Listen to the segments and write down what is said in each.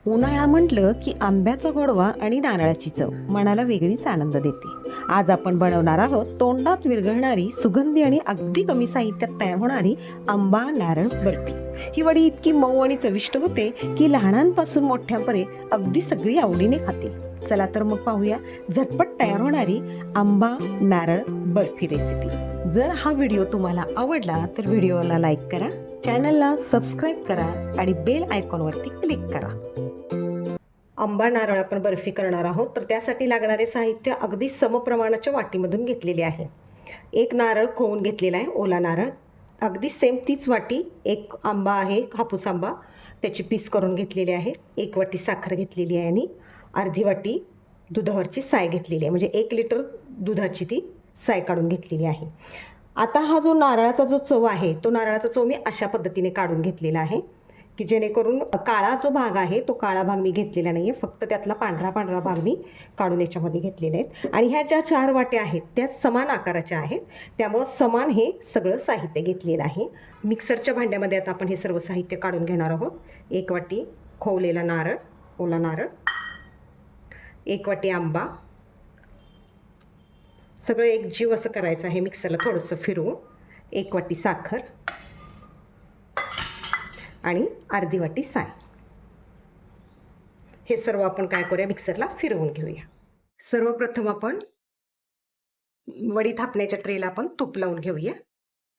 उन्हाळा म्हटलं की आंब्याचा गोडवा आणि नारळाची चव मनाला वेगळीच आनंद देते. आज आपण बनवणार आहोत तोंडात विरघळणारी, सुगंधी आणि अगदी कमी साहित्यात तयार होणारी आंबा नारळ बर्फी. ही वडी इतकी मऊ आणि चविष्ट होते की लहानांपासून मोठ्यांपर्यंत अगदी सगळी आवडीने खाते. चला तर मग पाहूया झटपट तयार होणारी आंबा नारळ बर्फी रेसिपी. जर हा व्हिडिओ तुम्हाला आवडला तर व्हिडिओला लाईक करा, चॅनलला सबस्क्राईब करा आणि बेल आयकॉनवरती क्लिक करा. आंबा नारळ आपण बर्फी करणार आहोत, तर त्यासाठी लागणारे साहित्य अगदी समप्रमाणाच्या वाटीमधून घेतलेले आहे. एक नारळ खवून घेतलेला आहे, ओला नारळ. अगदी सेम तीच वाटी एक आंबा आहे, हापूस आंबा, त्याची पीस करून घेतलेले आहे. एक वाटी साखर घेतलेली आहे आणि अर्धी वाटी दुधावरची साय घेतलेली आहे, म्हणजे 1 लिटर दुधाची ती साय काढून घेतलेली आहे. आता हा जो नारळाचा जो चव आहे, तो नारळाचा चव मी अशा पद्धतीने काढून घेतलेला आहे की जेणेकरून काळा जो भाग आहे तो काळा भाग मी घेतलेला नाही आहे, फक्त त्यातला पांढरा पांढरा भाग मी काढून याच्यामध्ये घेतलेले आहेत. आणि ह्या ज्या 4 वाट्या आहेत त्या समान आकाराच्या आहेत, त्यामुळं समान हे सगळं साहित्य घेतलेलं आहे. मिक्सरच्या भांड्यामध्ये आता आपण हे सर्व साहित्य काढून घेणार आहोत. 1 वाटी खोवलेला नारळ, ओला नारळ, 1 वाटी आंबा, सगळं एक जीव असं करायचं आहे, मिक्सरला थोडंसं फिरवून. 1 वाटी साखर आणि अर्धी वाटी साय. हे सर्व आपण काय करूया, मिक्सरला फिरवून घेऊया. सर्वप्रथम आपण वडी थापण्याच्या ट्रेला आपण तूप लावून घेऊया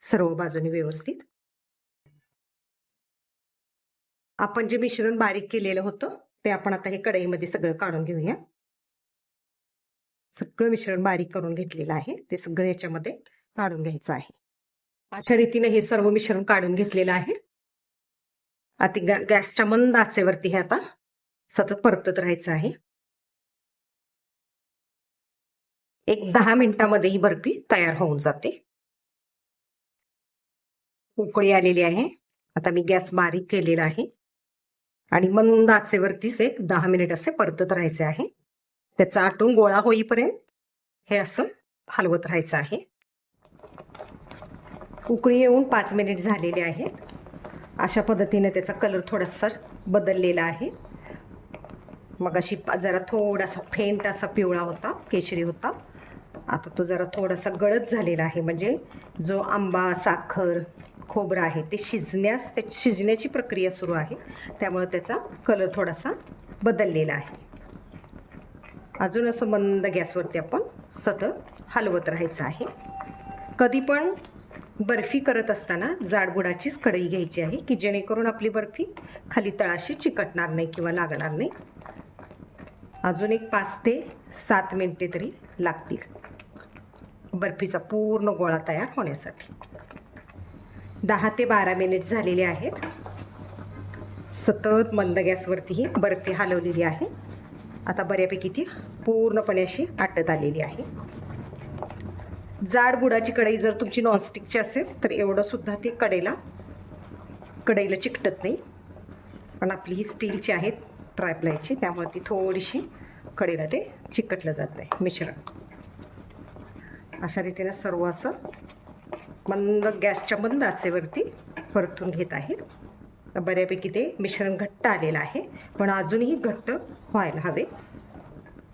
सर्व बाजूने व्यवस्थित. आपण जे मिश्रण बारीक केलेलं होतं ते आपण आता हे कढईमध्ये सगळं काढून घेऊया. सगळं मिश्रण बारीक करून घेतलेलं आहे, ते सगळं याच्यामध्ये काढून घ्यायचं आहे. अशा रीतीने हे सर्व मिश्रण काढून घेतलेलं आहे. आता गॅसच्या मंद आचेवरती हे आता सतत परतत राहायचं आहे. एक 10 मिनिटांमध्ये ही बर्फी तयार होऊन जाते. उकळी आलेली आहे. आता मी गॅस बारीक केलेला आहे आणि मंद आचेवरतीच एक 10 मिनिट असे परतत राहायचे आहे. त्याचा आटून गोळा होईपर्यंत हे असं हलवत राहायचं आहे. उकळी येऊन 5 मिनिट झालेले आहेत. अशा पद्धतीने त्याचा कलर थोडासा बदललेला आहे. मग अशी जरा थोडासा फेंट असा पिवळा होता, केशरी होता. आता तो जरा थोडासा गडद झालेला आहे, म्हणजे जो आंबा, साखर, खोबरं आहे ते शिजण्याची प्रक्रिया सुरू आहे, त्यामुळे त्याचा कलर थोडासा बदललेला आहे. अजून असं मंद गॅसवरती आपण सतत हलवत राहायचं आहे. कधी पण बर्फी करत असताना जाडबुडाचीच कढई घ्यायची आहे की जेणेकरून आपली बर्फी खाली तळाशी चिकटणार नाही किंवा लागणार नाही. अजून एक 5 ते 7 मिनिटे तरी लागतील बर्फीचा पूर्ण गोळा तयार होण्यासाठी. 10 ते 12 मिनिट झालेले आहेत. सतत मंद गॅसवरती ही बर्फी हलवलेली आहे. आता बऱ्यापैकी ती पूर्णपणे अशी आटत आलेली आहे. जाड बुडाची कढई जर तुमची नॉनस्टिकची असेल तर एवढं सुद्धा ती कढईला चिकटत नाही, पण आपली ही स्टीलची आहे ट्रायप्लायची, त्यामुळे ती थोडीशी कढईला ते चिकटलं जात आहे मिश्रण. अशा रीतीने सर्व असं गॅसच्या मंद आचेवरती परतून घेत आहे. बऱ्यापैकी ते मिश्रण घट्ट आलेलं आहे, पण अजूनही घट्ट व्हायला हवे,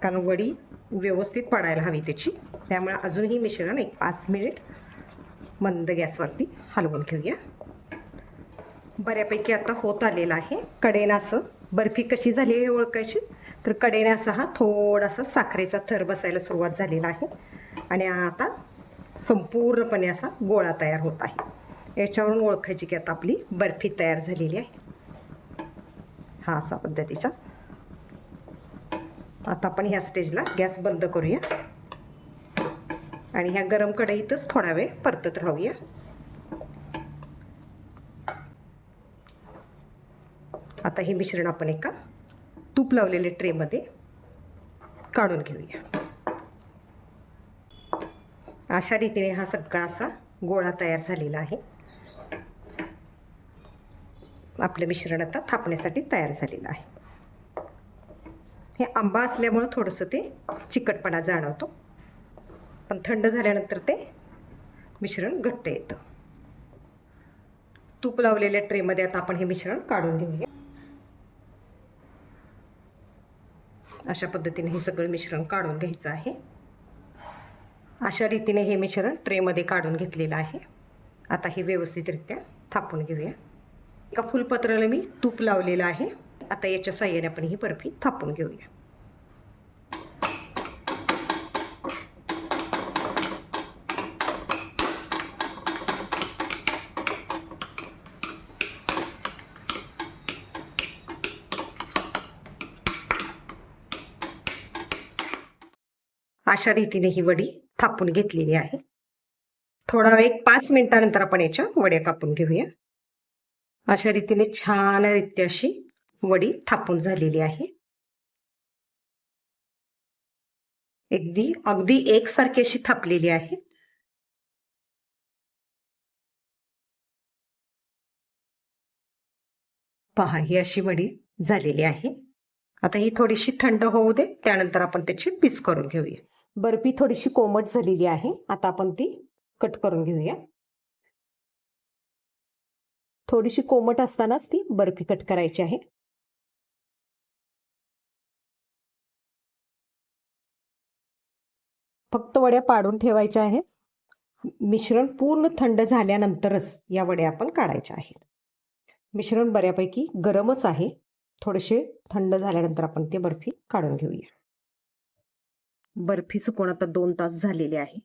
कारण वडी व्यवस्थित पडायला हवी त्याची. त्यामुळे अजूनही मिश्रण एक 5 मिनिट मंद गॅसवरती हलवून घेऊया. बऱ्यापैकी आता होत आलेला आहे. कडेनं असं बर्फी कशी झाली आहे ओळखायची, तर कडेने असा हा थोडासा साखरेचा थर बसायला सुरुवात झालेला आहे आणि आता संपूर्णपणे असा गोळा तयार होत आहे. याच्यावरून ओळखायची की आता आपली बर्फी तयार झालेली आहे. हा असा पद्धतीचा. आता आपण ह्या स्टेजला गॅस बंद करूया आणि ह्या गरम कढईतच थोडा वेळ परतत राहूया. आता हे मिश्रण आपण एका तूप लावलेल्या ट्रेमध्ये काढून घेऊया. अशा रीतीने हा सगळा असा गोळा तयार झालेला आहे. आपलं मिश्रण आता थापण्यासाठी तयार झालेलं आहे. हे आंबा असल्यामुळं थोडंसं ते चिकटपणा जाणवतो, पण थंड झाल्यानंतर ते मिश्रण घट्ट येतं. तूप लावलेल्या ट्रेमध्ये आता आपण हे मिश्रण काढून घेऊया. अशा पद्धतीने हे सगळं मिश्रण काढून घ्यायचं आहे. अशा रीतीने हे मिश्रण ट्रेमध्ये काढून घेतलेलं आहे. आता हे व्यवस्थितरित्या थापून घेऊया. एका फुलपत्राला मी तूप लावलेलं आहे. आता याच्या साहाय्याने आपण ही बर्फी थापून घेऊया. अशा रीतीने ही वडी थापून घेतलेली आहे. थोडा वेळ 5 मिनिटानंतर आपण याच्या वड्या कापून घेऊया. अशा रीतीने छानरित्या अशी वडी थापून झालेली आहे. अगदी एकसारखी अशी थापलेली आहे. पहा, ही अशी वडी झालेली आहे. आता ही थोडीशी थंड होऊ दे, त्यानंतर आपण त्याची पीस करून घेऊया. बर्फी थोडीशी कोमट झालेली आहे. आता आपण ती कट करून घेऊया. थोडीशी कोमट असतानाच ती बर्फी कट करायची आहे. फक्त वड्या पाडून ठेवायच्या आहेत. मिश्रण पूर्ण थंड झाल्यानंतरच या वड्या आपण काढायच्या आहेत. मिश्रण बऱ्यापैकी गरमच आहे. थोडेसे थंड झाल्यानंतर आपण ते बर्फी काढून घेऊया. बर्फी सुकवून आता 2 तास झालेले आहे.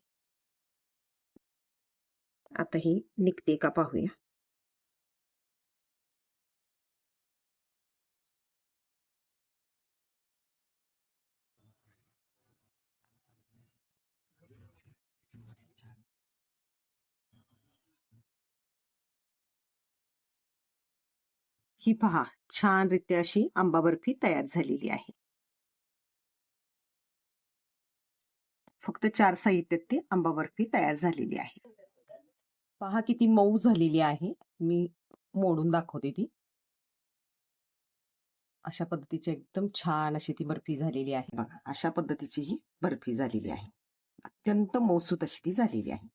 आता ही निघते का पाहूया. ही पहा, छानरित्या अशी आंबा बर्फी तयार झालेली आहे. फक्त 4 साहित्यात ती आंबा बर्फी तयार झालेली आहे. पहा किती मऊ झालेली आहे. मी मोडून दाखवते ती. अशा पद्धतीची एकदम छान अशी ती बर्फी झालेली आहे. बघा, अशा पद्धतीची ही बर्फी झालेली आहे. अत्यंत मऊसूत अशी ती झालेली आहे.